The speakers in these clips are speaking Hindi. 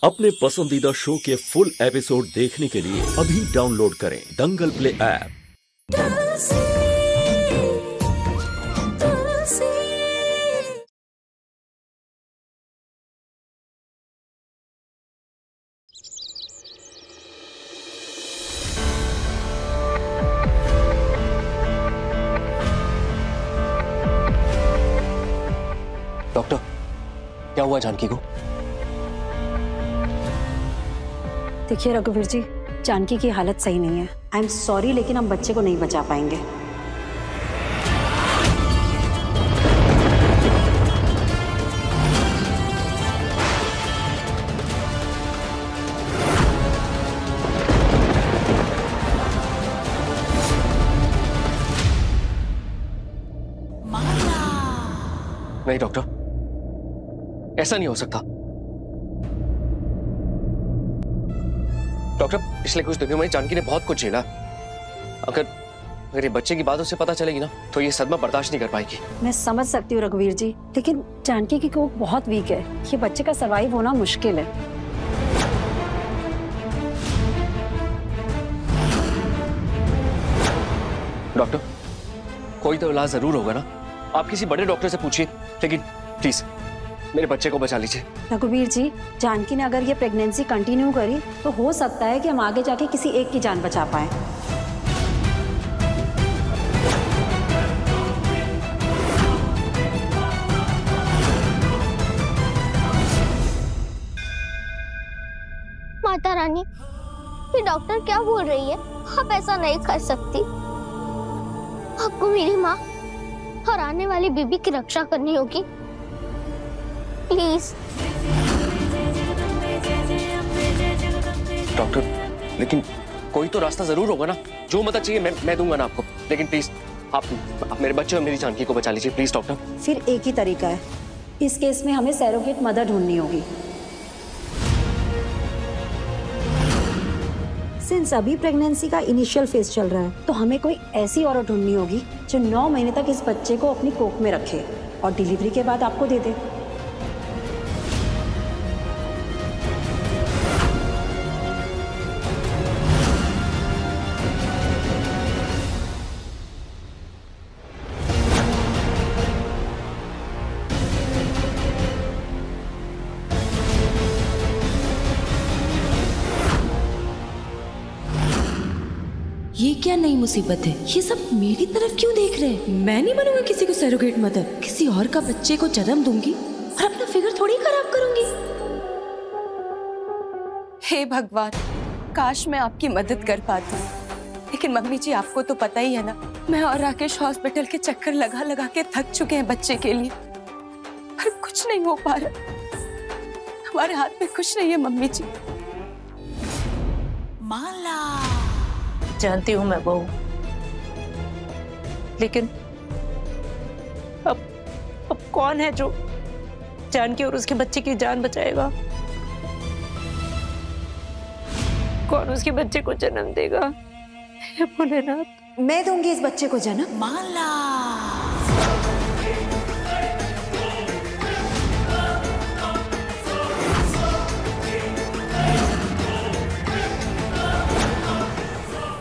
अपने पसंदीदा शो के फुल एपिसोड देखने के लिए अभी डाउनलोड करें दंगल प्ले ऐप। डॉक्टर, क्या हुआ जानकी को? देखिए रघुवीर जी, जानकी की हालत सही नहीं है। आई एम सॉरी, लेकिन हम बच्चे को नहीं बचा पाएंगे। नहीं डॉक्टर, ऐसा नहीं हो सकता। डॉक्टर, पिछले कुछ दिनों में जानकी ने बहुत कुछ झेला। अगर ये बच्चे की बात उसे पता चलेगी ना, तो ये सदमा बर्दाश्त नहीं कर पाएगी। मैं समझ सकती हूँ रघुवीर जी, लेकिन जानकी की कोख बहुत वीक है। ये बच्चे का सर्वाइव होना मुश्किल है। डॉक्टर, कोई तो इलाज जरूर होगा ना। आप किसी बड़े डॉक्टर से पूछिए, लेकिन प्लीज मेरे बच्चे को बचा लीजिए। रघुवीर जी, जानकी ने अगर ये प्रेगनेंसी कंटिन्यू करी तो हो सकता है कि हम आगे जाके किसी एक की जान बचा पाए। माता रानी, ये डॉक्टर क्या बोल रही है? आप ऐसा नहीं कर सकती। आपको मेरी माँ और आने वाली बीबी की रक्षा करनी होगी, प्लीज। डॉक्टर, लेकिन कोई तो रास्ता जरूर होगा ना। जो मदद चाहिए मैं दूंगा ना आपको, लेकिन प्लीज आप मेरे बच्चे और मेरी जानकी को बचा लीजिए, प्लीज डॉक्टर। फिर एक ही तरीका है, इस केस में हमें सैरोगेट मदर ढूंढनी होगी। सिंस अभी प्रेगनेंसी का इनिशियल फेज चल रहा है, तो हमें कोई ऐसी औरत ढूंढनी होगी जो 9 महीने तक इस बच्चे को अपनी कोख में रखे और डिलीवरी के बाद आपको दे दे। ये क्या नई मुसीबत है? ये सब मेरी तरफ क्यों देख रहे हैं? मैं नहीं बनूंगी किसी को सरोगेट मदर। किसी और का बच्चे को जन्म दूंगी और अपना फिगर थोड़ी खराब करूंगी। हे भगवान, काश मैं आपकी मदद कर पाती, लेकिन मम्मी जी आपको तो पता ही है ना, मैं और राकेश हॉस्पिटल के चक्कर लगा लगा के थक चुके हैं बच्चे के लिए, पर कुछ नहीं हो पा रहा। हमारे हाथ में कुछ नहीं है मम्मी जी। माला, जानती हूँ मैं बहू, लेकिन अब कौन है जो जानकी और उसके बच्चे की जान बचाएगा? कौन उसके बच्चे को जन्म देगा? हे भोलेनाथ, मैं दूंगी इस बच्चे को जन्म। माला,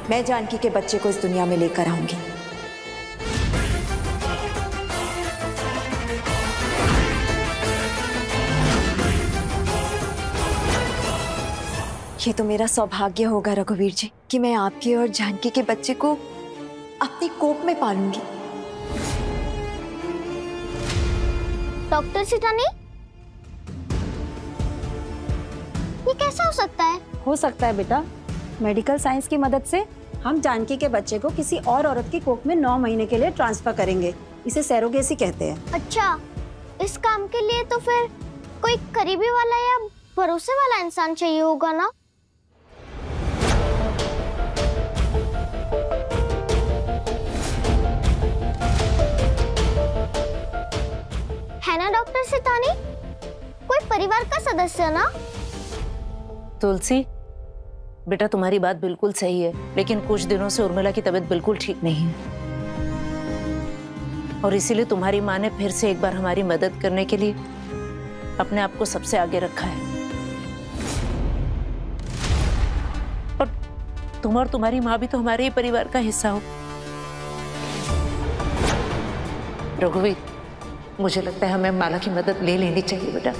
मैं जानकी के बच्चे को इस दुनिया में लेकर आऊंगी। ये तो मेरा सौभाग्य होगा रघुवीर जी कि मैं आपके और जानकी के बच्चे को अपनी कोख में पालूंगी। डॉक्टर सिटानी, ये कैसा हो सकता है? हो सकता है बेटा, मेडिकल साइंस की मदद से हम जानकी के बच्चे को किसी और औरत की कोख में 9 महीने के लिए ट्रांसफर करेंगे। इसे सैरोगेसी कहते हैं। अच्छा, इस काम के लिए तो फिर कोई करीबी वाला या भरोसे वाला इंसान चाहिए होगा ना? है ना डॉक्टर सितानी? कोई परिवार का सदस्य ना? तुलसी, बेटा तुम्हारी बात बिल्कुल सही है, लेकिन कुछ दिनों से उर्मिला की तबीयत बिल्कुल ठीक नहीं है और इसीलिए तुम्हारी माँ ने फिर से एक बार हमारी मदद करने के लिए अपने आप को सबसे आगे रखा है। तुम और तुम्हारी माँ भी तो हमारे ही परिवार का हिस्सा हो। रघुवीर, मुझे लगता है हमें माला की मदद ले लेनी चाहिए बेटा।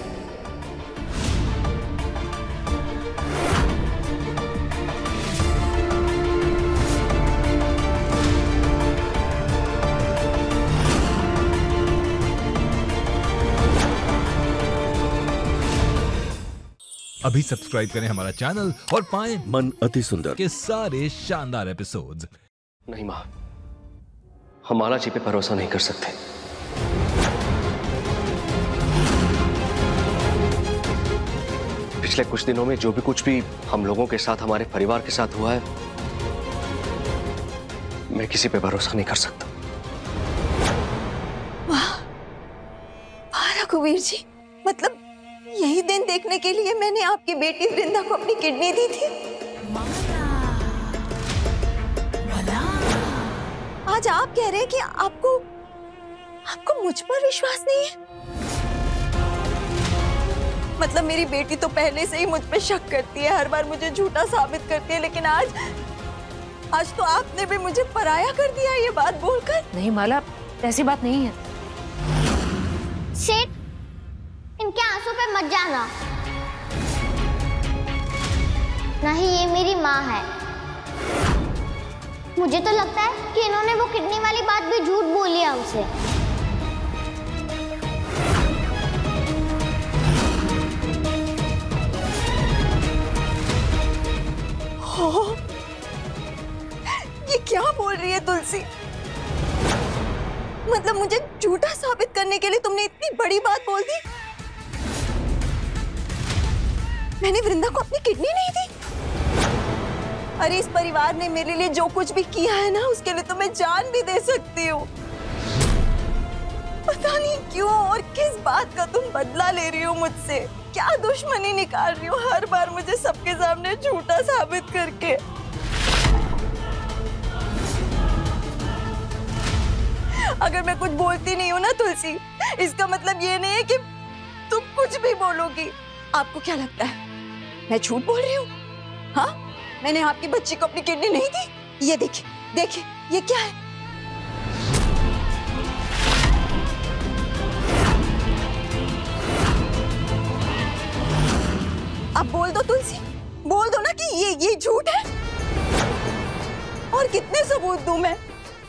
अभी सब्सक्राइब करें हमारा चैनल और पाएं मन अति सुंदर के सारे शानदार एपिसोड्स। नहीं माँ, हम माला जी पे भरोसा नहीं कर सकते। पिछले कुछ दिनों में जो भी कुछ भी हम लोगों के साथ, हमारे परिवार के साथ हुआ है, मैं किसी पे भरोसा नहीं कर सकता। वाह रघुवीर जी, मतलब यही दिन देखने के लिए मैंने आपकी बेटी वृंदा को अपनी किडनी दी थी। आज आप कह रहे हैं कि आपको मुझ पर विश्वास नहीं है। मतलब मेरी बेटी तो पहले से ही मुझ पे शक करती है, हर बार मुझे झूठा साबित करती है, लेकिन आज तो आपने भी मुझे पराया कर दिया ये बात बोलकर। नहीं माला, ऐसी बात नहीं है। सेठ, इनके आंसू पे मत जाना। नहीं, ये मेरी माँ है। मुझे तो लगता है कि इन्होंने वो किडनी वाली बात भी झूठ बोली है हमसे। हो, ये क्या बोल रही है तुलसी? मतलब मुझे झूठा साबित करने के लिए तुमने इतनी बड़ी बात बोल दी? मैंने वृंदा को अपनी किडनी नहीं दी? अरे इस परिवार ने मेरे लिए जो कुछ भी किया है ना, उसके लिए तो मैं जान भी दे सकती हूँ। पता नहीं क्यों और किस बात का तुम बदला ले रही हो मुझसे। क्या दुश्मनी निकाल रही हो हर बार मुझे सबके सामने झूठा साबित करके। अगर मैं कुछ बोलती नहीं हूँ ना तुलसी, इसका मतलब ये नहीं है कि तुम कुछ भी बोलोगी। आपको क्या लगता है मैं झूठ बोल रही हूँ? हाँ, मैंने आपकी बच्ची को अपनी किडनी नहीं दी। ये देखिए देखिए, ये क्या है? अब बोल दो तुलसी, बोल दो ना कि ये झूठ है। और कितने सबूत दूं मैं?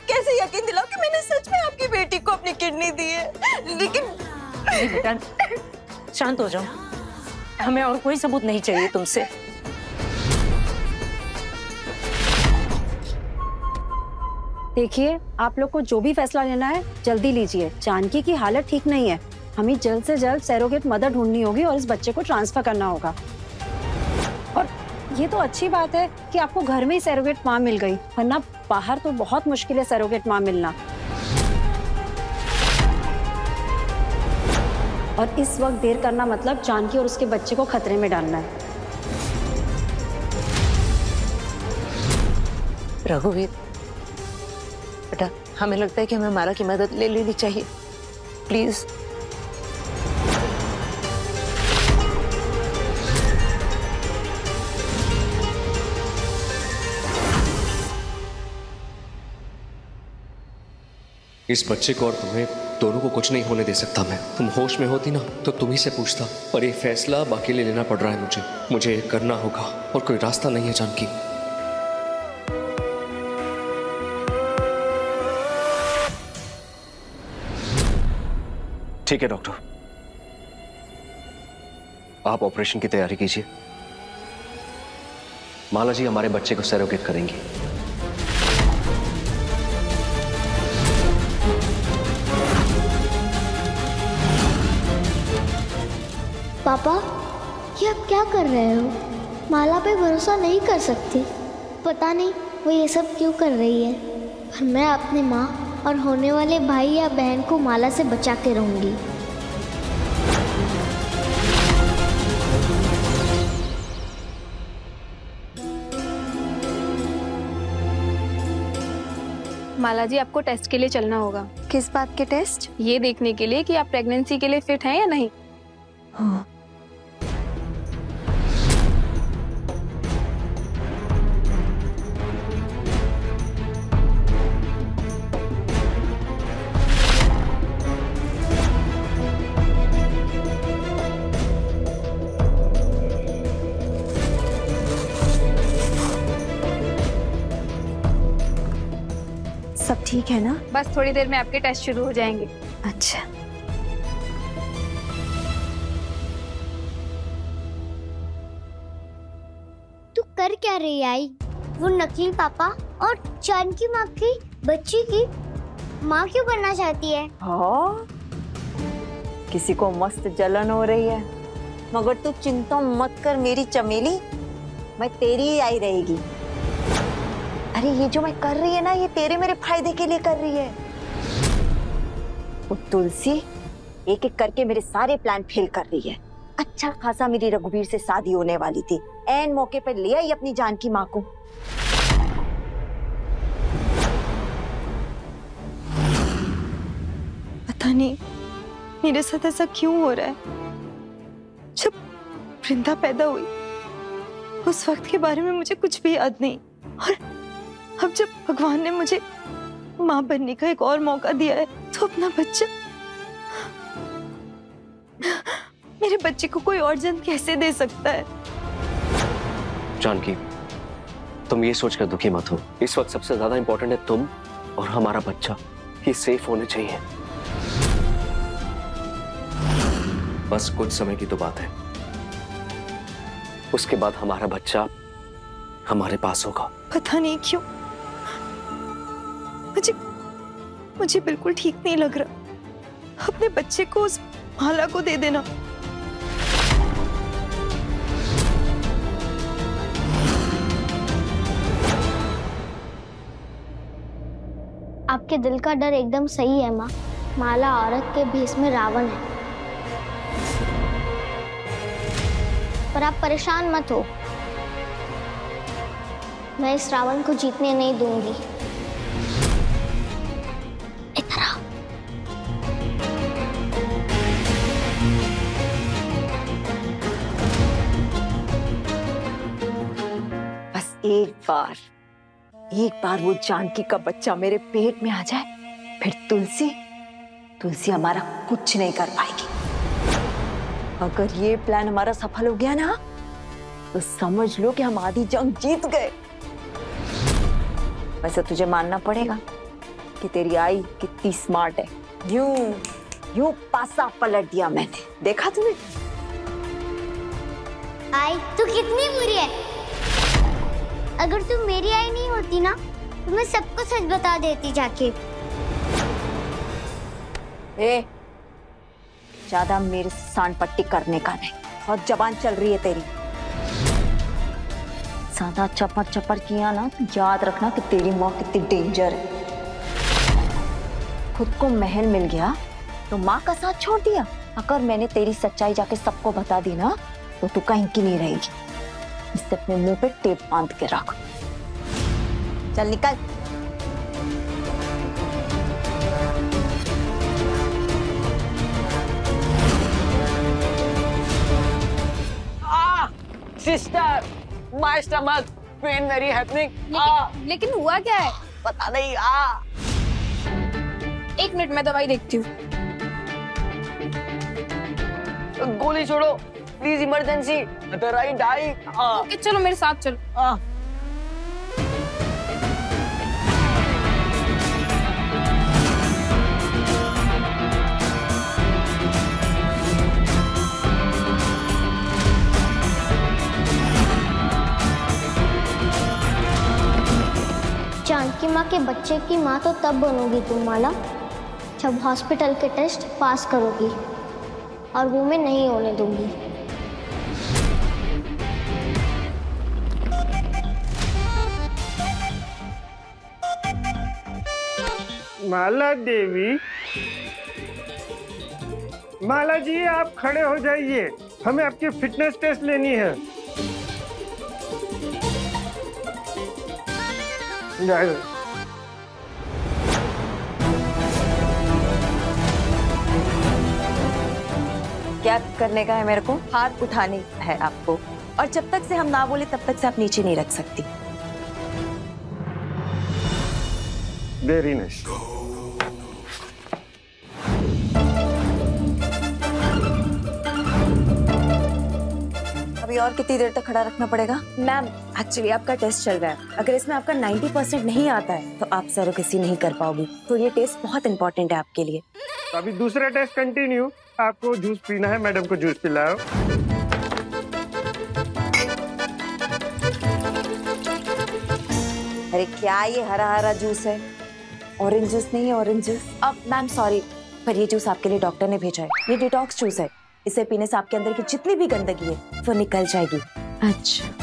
कैसे यकीन दिलाऊं कि मैंने सच में आपकी बेटी को अपनी किडनी दी है? लेकिन बेटा शांत हो जाओ, हमें और कोई सबूत नहीं चाहिए तुमसे। देखिए, आप लोग को जो भी फैसला लेना है जल्दी लीजिए। जानकी की हालत ठीक नहीं है, हमें जल्द से जल्द सरोगेट मदर ढूंढनी होगी और इस बच्चे को ट्रांसफर करना होगा। और ये तो अच्छी बात है कि आपको घर में ही सरोगेट माँ मिल गई, वरना बाहर तो बहुत मुश्किल है सरोगेट माँ मिलना। और इस वक्त देर करना मतलब जानकी और उसके बच्चे को खतरे में डालना है। रघुवीर बेटा, हमें लगता है कि हमें माला की मदद ले लेनी चाहिए, प्लीज। इस बच्चे को और तुम्हें दोनों को कुछ नहीं होने दे सकता मैं। तुम होश में होती ना तो तुम ही से पूछता, पर ये फैसला अब अकेले लेना पड़ रहा है मुझे ये करना होगा और कोई रास्ता नहीं है जानकी। ठीक है डॉक्टर, आप ऑपरेशन की तैयारी कीजिए। माला जी हमारे बच्चे को सरोगेट करेंगी। पापा, ये आप क्या कर रहे हो? माला पे भरोसा नहीं कर सकती। पता नहीं वो ये सब क्यों कर रही है, पर मैं अपनी माँ और होने वाले भाई या बहन को माला से बचा के रहूंगी। माला जी, आपको टेस्ट के लिए चलना होगा। किस बात के टेस्ट? ये देखने के लिए कि आप प्रेगनेंसी के लिए फिट हैं या नहीं। हाँ। ठीक है ना? बस थोड़ी देर में आपके टेस्ट शुरू हो जाएंगे। अच्छा। तू कर क्या रही आई? वो नकली पापा और जानकी माँ की बच्ची की माँ क्यों बनना चाहती है? हाँ, किसी को मस्त जलन हो रही है, मगर तू चिंता मत कर मेरी चमेली, मैं तेरी ही आई रहेगी। अरे ये जो मैं कर रही है ना, ये तेरे मेरे फायदे के लिए कर रही है। वो तुलसी एक एक करके मेरे सारे प्लान फेल कर रही है। अच्छा खासा मेरी रघुवीर से शादी होने वाली थी, ऐन मौके पर ले आई अपनी जानकी माँ को। पता नहीं मेरे साथ ऐसा क्यों हो रहा है। जब वृंदा पैदा हुई उस वक्त के बारे में मुझे कुछ भी याद नहीं, और अब जब भगवान ने मुझे माँ बनने का एक और मौका दिया है तो अपना बच्चा, मेरे बच्चे को कोई और जन्म कैसे दे सकता है? जानकी, तुम ये सोचकर दुखी मत हो। इस वक्त सबसे ज्यादा इंपॉर्टेंट है तुम और हमारा बच्चा, ये सेफ होने चाहिए। बस कुछ समय की तो बात है, उसके बाद हमारा बच्चा हमारे पास होगा। पता नहीं क्यों मुझे बिल्कुल ठीक नहीं लग रहा। अपने बच्चे को उस माला को दे देना। आपके दिल का डर एकदम सही है माँ। माला औरत के भेष में रावण है, पर आप परेशान मत हो, मैं इस रावण को जीतने नहीं दूंगी। इधर आओ। बस एक बार वो जानकी का बच्चा मेरे पेट में आ जाए, फिर तुलसी हमारा कुछ नहीं कर पाएगी। अगर ये प्लान हमारा सफल हो गया ना, तो समझ लो कि हम आधी जंग जीत गए। वैसे तुझे मानना पड़ेगा कि तेरी आई कितनी स्मार्ट है। यूं पासा पलट दिया मैंने, देखा तूने? आई तू कितनी बुरी है। अगर तू मेरी आई नहीं होती ना, तो मैं सबको सच बता देती जाके। ज्यादा मेरे सांड पट्टी करने का नहीं, बहुत जबान चल रही है तेरी। ज्यादा चपर किया ना तो याद रखना कि तेरी माँ कितनी डेंजर है। खुद को महल मिल गया तो माँ का साथ छोड़ दिया। अगर मैंने तेरी सच्चाई जाके सबको बता दी ना, तो तू कहीं की नहीं रहेगी। इससे अपने मुंह पे टेप बांध के रख। चल निकल। Sister, my stomach pain very happening. लेकिन हुआ क्या है? पता नहीं। एक मिनट, मैं दवाई देखती हूँ। गोली छोड़ो please, emergency, otherwise die. Okay, चलो मेरे साथ चलो। जानकी माँ के बच्चे की माँ तो तब बनोगी तुम माला, जब हॉस्पिटल के टेस्ट पास करोगी, और वो मैं नहीं होने दूंगी। माला देवी, माला जी आप खड़े हो जाइए, हमें आपकी फिटनेस टेस्ट लेनी है। क्या करने का है मेरे को? हाथ उठाने है आपको, और जब तक से हम ना बोले तब तक से आप नीचे नहीं रख सकती। Very nice. अभी और कितनी देर तक खड़ा रखना पड़ेगा? मैम एक्चुअली आपका टेस्ट चल रहा है, अगर इसमें आपका 90% नहीं आता है तो आप सरोगेसी नहीं कर पाओगी, तो ये टेस्ट बहुत इंपॉर्टेंट है आपके लिए। तो अभी दूसरा टेस्ट कंटिन्यू। आपको जूस पीना है, मैडम को जूस पिलाओ। अरे क्या ये हरा हरा जूस है? ऑरेंज जूस नहीं है, ऑरेंज जूस। अब मैम सॉरी, पर ये जूस आपके लिए डॉक्टर ने भेजा है। ये डिटॉक्स जूस है, इसे पीने से आपके अंदर की जितनी भी गंदगी है वो निकल जाएगी। अच्छा,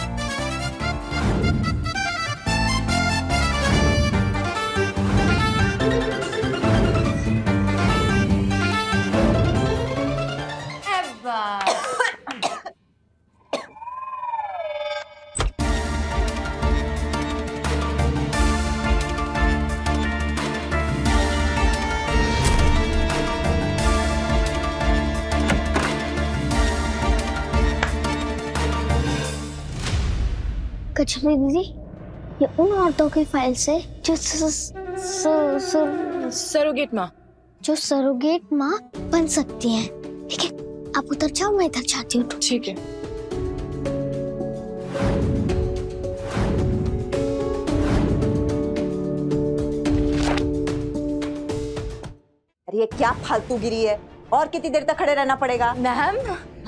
कचरी दीदी, ये उन औरतों की फाइल से जो सरोगेट माँ, जो सरोगेट माँ बन सकती हैं। ठीक है, आप उधर जाओ, मैं इधर जाती हूँ। ठीक है। अरे ये क्या फालतूगिरी है? और कितनी देर तक खड़े रहना पड़ेगा? मैम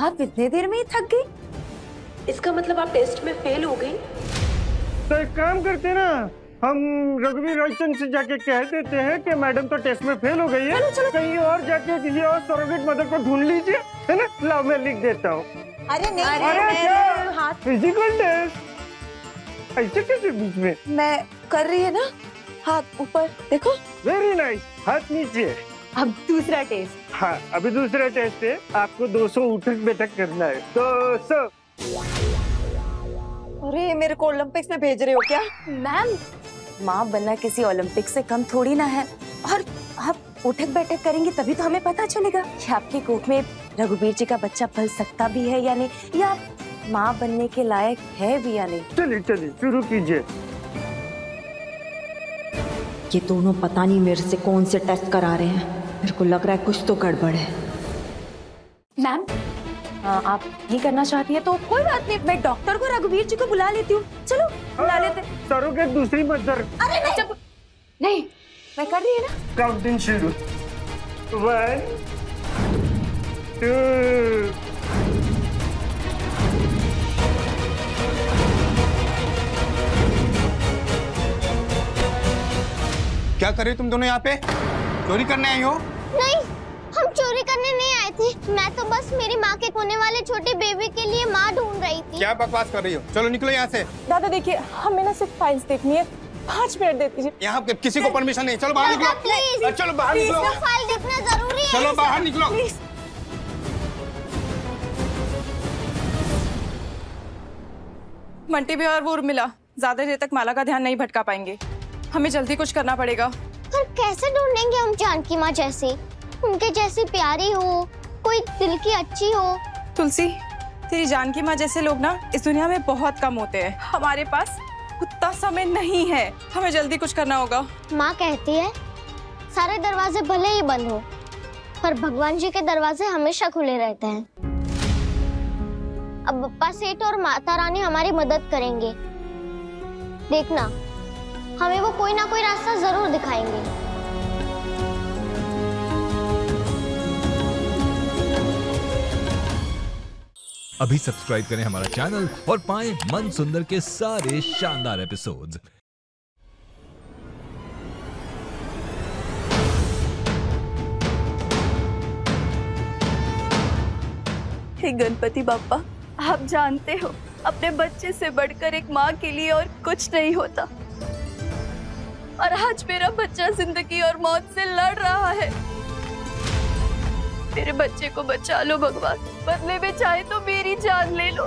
आप इतने देर में ही थक गई? इसका मतलब आप टेस्ट में फेल हो गई? तो एक काम करते ना, हम रघुवीर राजचंद से जाके कह देते हैं कि मैडम तो टेस्ट में फेल हो गई है। चलो कहीं और जाके किसी और सरोगेट मदर को ढूंढ लीजिए, है ना? लाओ मैं लिख देता हूँ। अरे नहीं, अरे क्या हाथ फिजिकल टेस्ट ऐसे कैसे बीच में? मैं कर रही है ना, हाथ ऊपर देखो। वेरी नाइस, हाथ नीचे। अब दूसरा टेस्ट। हाँ, अभी दूसरा टेस्ट है। आपको 200 उठक बैठक करना है। 200। अरे मेरे को ओलंपिक्स में भेज रहे हो क्या? मैम, माँ बनना किसी ओलंपिक से कम थोड़ी ना है, और आप उठक बैठक करेंगे तभी तो हमें पता चलेगा कि आपकी कोख में रघुवीर जी का बच्चा पल सकता भी है या नहीं, या माँ बनने के लायक है भी या नहीं। चलिए चलिए शुरू कीजिए। ये दोनों पता नहीं मेरे से कौन से टेस्ट करा रहे हैं। मेरे को लग रहा है कुछ तो गड़बड़ है। मैम, आप नहीं करना चाहती है तो कोई बात नहीं, मैं डॉक्टर को रघुवीर जी को बुला लेती हूँ। चलो बुला लेते। सरोगेट दूसरी मदर। अरे नहीं, नहीं, मैं कर रही है ना। काउंटिंग शुरू। 1 2। क्या कर रही हो तुम दोनों यहाँ पे? चोरी करने आई हो? नहीं, हम चोरी करने नहीं आए थे। मैं तो बस मेरी माँ के होने वाले छोटे बेबी के लिए माँ ढूंढ रही थी। क्या बकवास कर रही हो? चलो निकलो यहाँ से। दादा देखिए, हमें ना सिर्फ फाइल्स देखनी है, 5 मिनट दे दीजिए। यहाँ किसी को परमिशन नहीं। चलो बाहर निकलो। प्लीज, चलो बाहर निकलो। फाइल देखना जरूरी है। चलो बाहर निकलो। मंटी भी और वो उर्मिला ज्यादा देर तक माला का ध्यान नहीं भटका पाएंगे, हमें जल्दी कुछ करना पड़ेगा। पर कैसे ढूंढेंगे हम जानकी माँ जैसी, उनके जैसी प्यारी हो, कोई दिल की अच्छी हो। तुलसी, तेरी जानकी माँ जैसे लोग ना इस दुनिया में बहुत कम होते हैं। हमारे पास उतना समय नहीं है, हमें जल्दी कुछ करना होगा। माँ कहती है सारे दरवाजे भले ही बंद हो, पर भगवान जी के दरवाजे हमेशा खुले रहते हैं। अब बप्पा सेठ और माता रानी हमारी मदद करेंगे। देखना, हमें वो कोई ना कोई रास्ता जरूर दिखाएंगे। अभी सब्सक्राइब करें हमारा चैनल और पाएं मन सुंदर के सारे शानदार एपिसोड्स। हे गणपति बाप्पा, आप जानते हो अपने बच्चे से बढ़कर एक माँ के लिए और कुछ नहीं होता, और आज मेरा बच्चा जिंदगी और मौत से लड़ रहा है। मेरे बच्चे को बचा लो भगवान, बदले में चाहे तो मेरी जान ले लो।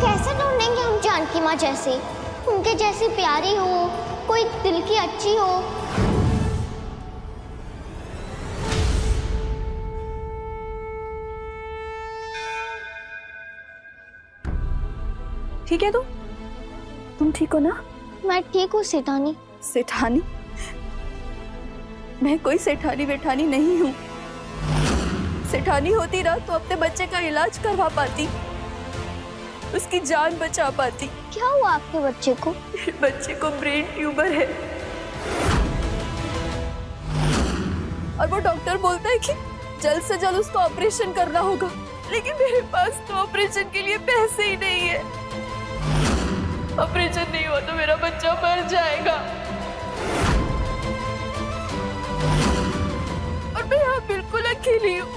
कैसे ढूंढेंगे हम जानकी माँ जैसी, उनके जैसी प्यारी हो, कोई दिल की अच्छी हो। ठीक है तुम ठीक हो ना? मैं ठीक हूँ सेठानी। सेठानी? मैं कोई सेठानी वेठानी नहीं हूँ। सेठानी होती ना तो अपने बच्चे का इलाज करवा पाती, उसकी जान बचा पाती। क्या हुआ आपके बच्चे को? मेरे बच्चे को ब्रेन ट्यूमर है और वो डॉक्टर बोलता है कि जल्द से जल्द उसको ऑपरेशन करना होगा, लेकिन मेरे पास तो ऑपरेशन के लिए पैसे ही नहीं है। ऑपरेशन नहीं हुआ तो मेरा बच्चा मर जाएगा और मैं यहाँ बिल्कुल अकेली हूँ।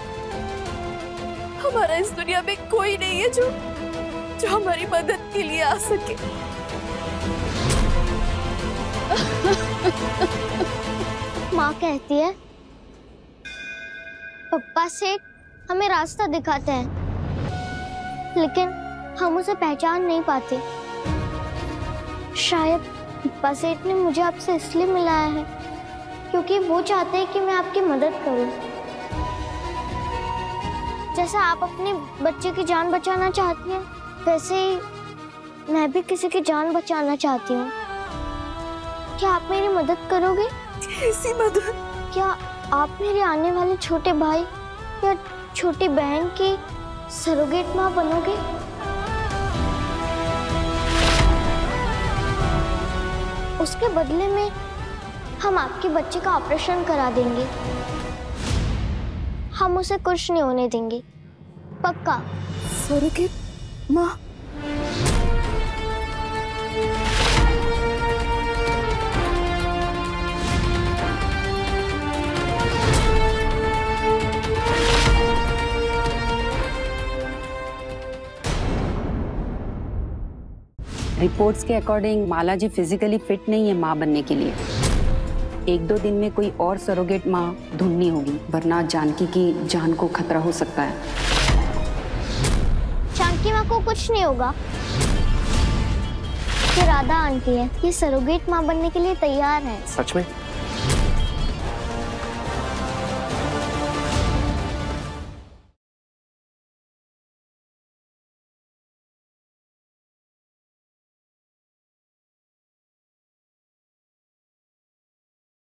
हमारा इस दुनिया में कोई नहीं है जो हमारी मदद के लिए आ सके। माँ कहती है पप्पा सेठ हमें रास्ता दिखाते हैं, लेकिन हम उसे पहचान नहीं पाते। शायद पप्पा सेठ ने मुझे आपसे इसलिए मिलाया है क्योंकि वो चाहते हैं कि मैं आपकी मदद करूं। जैसा आप अपने बच्चे की जान बचाना चाहती हैं, वैसे ही मैं भी किसी की जान बचाना चाहती हूँ। क्या आप मेरी मदद करोगे? कैसी मदद? क्या आप मेरे आने वाले छोटे भाई या छोटी बहन की सरोगेट माँ बनोगे? उसके बदले में हम आपके बच्चे का ऑपरेशन करा देंगे। हम उसे कुछ नहीं होने देंगे, पक्का। सरोगेट माँ? रिपोर्ट्स के अकॉर्डिंग माला जी फिजिकली फिट नहीं है माँ बनने के लिए। 1-2 दिन में कोई और सरोगेट माँ ढूंढनी होगी, वरना जानकी की जान को खतरा हो सकता है। जानकी माँ को कुछ नहीं होगा। ये राधा आंटी है, ये सरोगेट माँ बनने के लिए तैयार है। सच में?